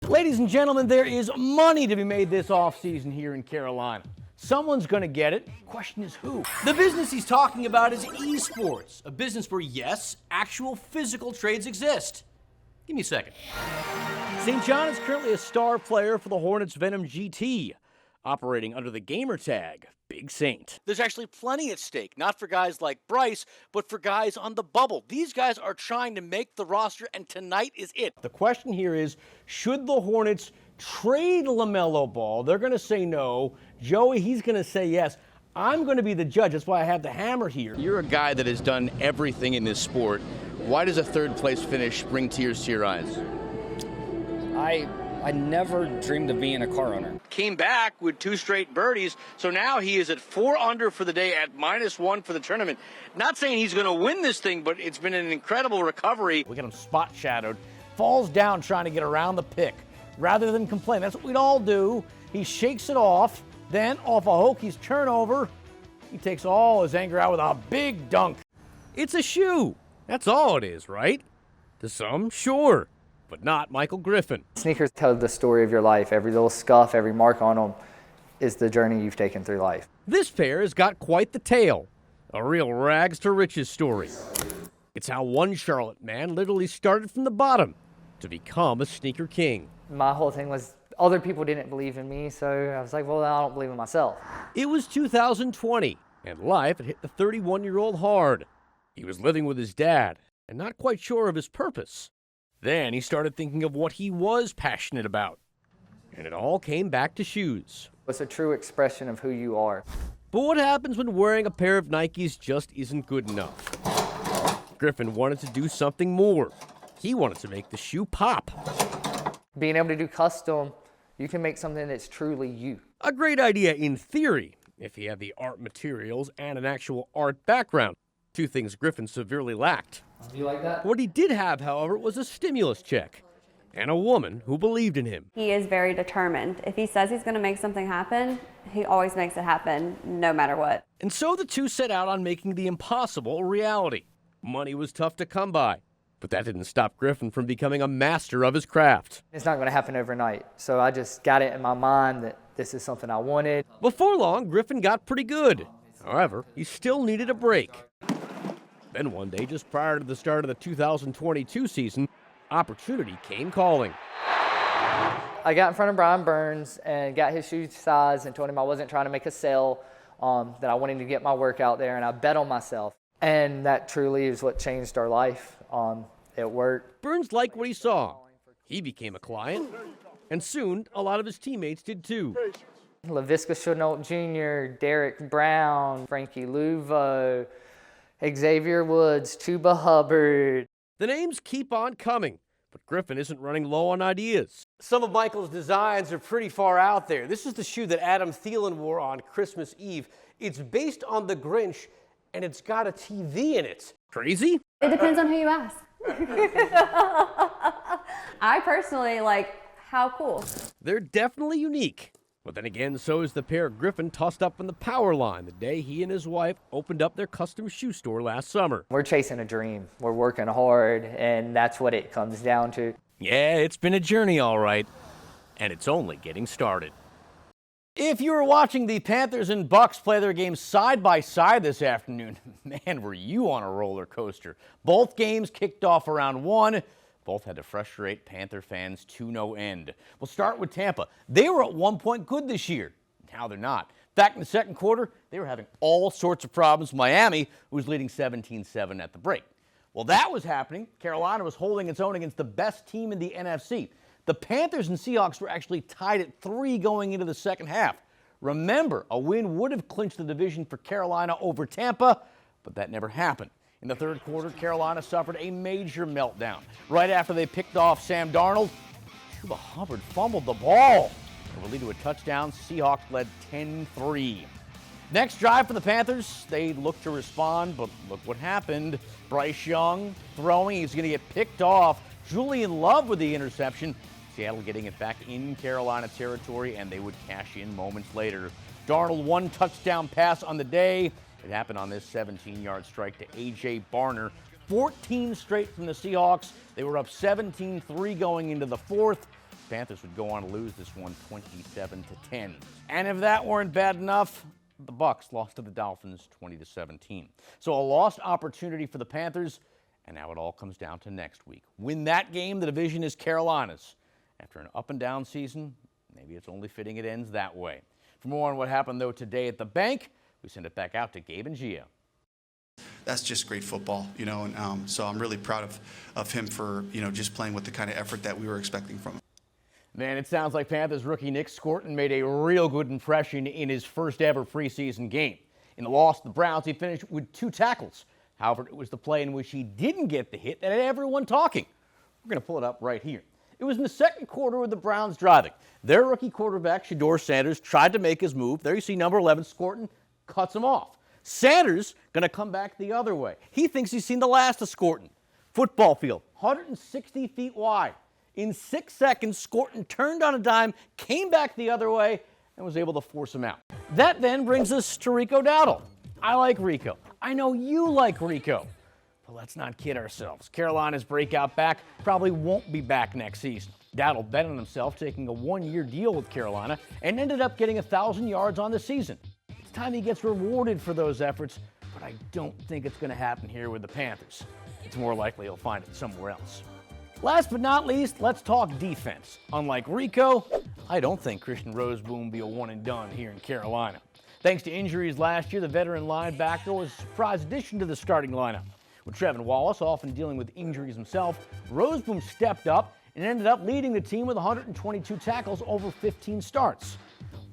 Ladies and gentlemen, there is money to be made this offseason here in Carolina. Someone's going to get it. Question is who? The business he's talking about is esports, a business where, yes, actual physical trades exist. Give me a second. St. John is currently a star player for the Hornets Venom GT, operating under the gamer tag Big Saint. There's actually plenty at stake, not for guys like Bryce, but for guys on the bubble. These guys are trying to make the roster, and tonight is it. The question here is, should the Hornets trade LaMelo Ball? They're going to say no. Joey, he's going to say yes. I'm going to be the judge. That's why I have the hammer here. You're a guy that has done everything in this sport. Why does a third-place finish bring tears to your eyes? I never dreamed of being a car owner. Came back with 2 straight birdies, so now he is at 4 under for the day at -1 for the tournament. Not saying he's going to win this thing, but it's been an incredible recovery. We got him spot shadowed, falls down trying to get around the pick. Rather than complain, that's what we'd all do. He shakes it off, then off a Hokies turnover, he takes all his anger out with a big dunk. It's a shoe. That's all it is, right? To some, sure. But not Michael Griffin. Sneakers tell the story of your life. Every little scuff, every mark on them is the journey you've taken through life. This pair has got quite the tale. A real rags to riches story. It's how one Charlotte man literally started from the bottom to become a sneaker king. My whole thing was other people didn't believe in me, so I was like, well, I don't believe in myself. It was 2020, and life had hit the 31-year-old hard. He was living with his dad and not quite sure of his purpose. Then he started thinking of what he was passionate about. And it all came back to shoes. It's a true expression of who you are. But what happens when wearing a pair of Nikes just isn't good enough? Griffin wanted to do something more. He wanted to make the shoe pop. Being able to do custom, you can make something that's truly you. A great idea in theory, if he had the art materials and an actual art background. 2 things Griffin severely lacked. Do you like that? What he did have, however, was a stimulus check and a woman who believed in him. He is very determined. If he says he's going to make something happen, he always makes it happen, no matter what. And so the two set out on making the impossible a reality. Money was tough to come by, but that didn't stop Griffin from becoming a master of his craft. It's not going to happen overnight, so I just got it in my mind that this is something I wanted. Before long, Griffin got pretty good. However, he still needed a break. Then one day, just prior to the start of the 2022 season, opportunity came calling. I got in front of Brian Burns and got his shoe size and told him I wasn't trying to make a sale, that I wanted to get my work out there, and I bet on myself. And that truly is what changed our life. It worked. Burns liked what he saw. He became a client, and soon a lot of his teammates did too. Laviska Chenault Jr., Derek Brown, Frankie Luvo, Xavier Woods, Chuba Hubbard. The names keep on coming, but Griffin isn't running low on ideas. Some of Michael's designs are pretty far out there. This is the shoe that Adam Thielen wore on Christmas Eve. It's based on the Grinch, and it's got a TV in it. Crazy? It depends on who you ask. I personally like, how cool. They're definitely unique. But then again, so is the pair Griffin tossed up on the power line the day he and his wife opened up their custom shoe store last summer. We're chasing a dream. We're working hard, and that's what it comes down to. Yeah, it's been a journey, all right. And it's only getting started. If you were watching the Panthers and Bucks play their games side by side this afternoon, man, were you on a roller coaster. Both games kicked off around 1. Both had to frustrate Panther fans to no end. We'll start with Tampa. They were at one point good this year. Now they're not. Back in the second quarter, they were having all sorts of problems. Miami was leading 17-7 at the break. While that was happening, Carolina was holding its own against the best team in the NFC. The Panthers and Seahawks were actually tied at 3 going into the second half. Remember, a win would have clinched the division for Carolina over Tampa, but that never happened. In the third quarter, Carolina suffered a major meltdown. Right after they picked off Sam Darnold, Chuba Hubbard fumbled the ball. It would lead to a touchdown. Seahawks led 10-3. Next drive for the Panthers, they looked to respond, but look what happened. Bryce Young throwing, he's going to get picked off. Julian Love with the interception. Seattle getting it back in Carolina territory, and they would cash in moments later. Darnold, 1 touchdown pass on the day. It happened on this 17-yard strike to A.J. Barner. 14 straight from the Seahawks. They were up 17-3 going into the fourth. Panthers would go on to lose this one 27-10. And if that weren't bad enough, the Bucs lost to the Dolphins 20-17. So a lost opportunity for the Panthers, and now it all comes down to next week. Win that game, the division is Carolina's. After an up-and-down season, maybe it's only fitting it ends that way. For more on what happened, though, today at the bank, we send it back out to Gabe and Gia. That's just great football, and so I'm really proud of him for, just playing with the kind of effort that we were expecting from him. Man, it sounds like Panthers rookie Nick Scorton made a real good impression in his first ever preseason game. In the loss to the Browns, he finished with 2 tackles. However, it was the play in which he didn't get the hit that had everyone talking. We're going to pull it up right here. It was in the second quarter with the Browns driving. Their rookie quarterback, Shedeur Sanders, tried to make his move. There you see number 11, Scorton, cuts him off. Sanders going to come back the other way. He thinks he's seen the last of Scorton. Football field, 160 feet wide. In 6 seconds, Scorton turned on a dime, came back the other way, and was able to force him out. That then brings us to Rico Dowdle. I like Rico. I know you like Rico. But let's not kid ourselves. Carolina's breakout back probably won't be back next season. Dowdle bet on himself taking a 1-year deal with Carolina and ended up getting 1,000 yards on the season. It's time he gets rewarded for those efforts, but I don't think it's going to happen here with the Panthers. It's more likely he'll find it somewhere else. Last but not least, let's talk defense. Unlike Rico, I don't think Christian Roseboom will be a one-and-done here in Carolina. Thanks to injuries last year, the veteran linebacker was a surprise addition to the starting lineup. With Trevin Wallace often dealing with injuries himself, Roseboom stepped up and ended up leading the team with 122 tackles over 15 starts.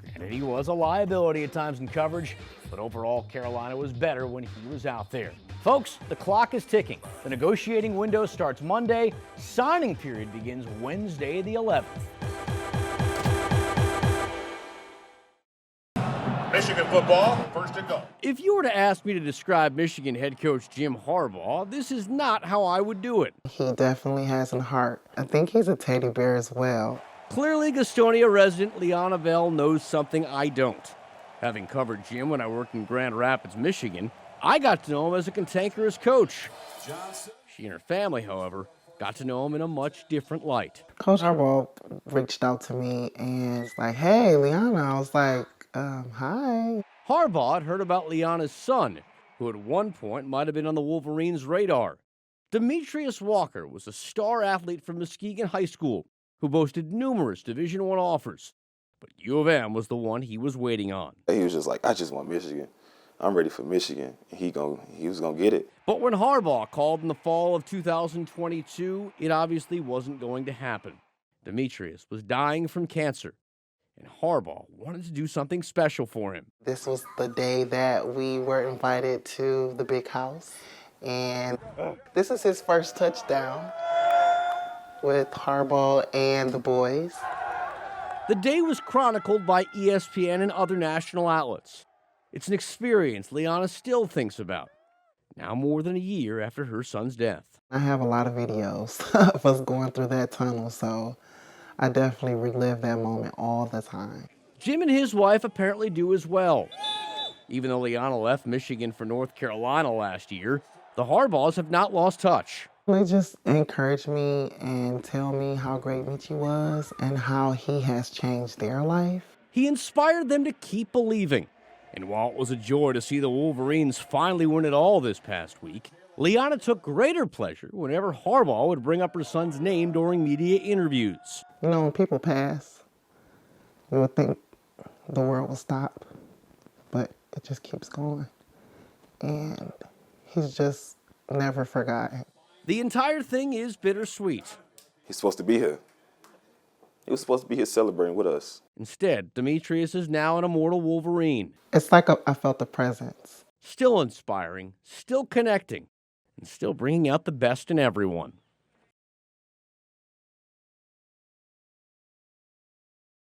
Granted, he was a liability at times in coverage, but overall, Carolina was better when he was out there. Folks, the clock is ticking. The negotiating window starts Monday. Signing period begins Wednesday the 11th. Michigan football, first and goal. If you were to ask me to describe Michigan head coach Jim Harbaugh, this is not how I would do it. He definitely has a heart. I think he's a teddy bear as well. Clearly, Gastonia resident Liana Bell knows something I don't. Having covered Jim when I worked in Grand Rapids, Michigan, I got to know him as a cantankerous coach. She and her family, however, got to know him in a much different light. Coach Harbaugh reached out to me and was like, "Hey, Liana." I was like, hi. Harbaugh had heard about Liana's son, who at one point might have been on the Wolverines' radar. Demetrius Walker was a star athlete from Muskegon High School who boasted numerous Division I offers. But U of M was the one he was waiting on. He was just like, I just want Michigan. I'm ready for Michigan. He was going to get it. But when Harbaugh called in the fall of 2022, it obviously wasn't going to happen. Demetrius was dying from cancer, and Harbaugh wanted to do something special for him. This was the day that we were invited to the big house, and this is his first touchdown with Harbaugh and the boys. The day was chronicled by ESPN and other national outlets. It's an experience Liana still thinks about, now more than a year after her son's death. I have a lot of videos of us going through that tunnel, so I definitely relive that moment all the time. Jim and his wife apparently do as well. Even though Liana left Michigan for North Carolina last year, the Harbaughs have not lost touch. They just encourage me and tell me how great Michi was and how he has changed their life. He inspired them to keep believing. And while it was a joy to see the Wolverines finally win it all this past week, Liana took greater pleasure whenever Harbaugh would bring up her son's name during media interviews. You know, when people pass, you would think the world will stop, but it just keeps going. And he's just never forgotten. The entire thing is bittersweet. He's supposed to be here. He was supposed to be here celebrating with us. Instead, Demetrius is now an immortal Wolverine. It's like I felt the presence. Still inspiring, still connecting, and still bringing out the best in everyone.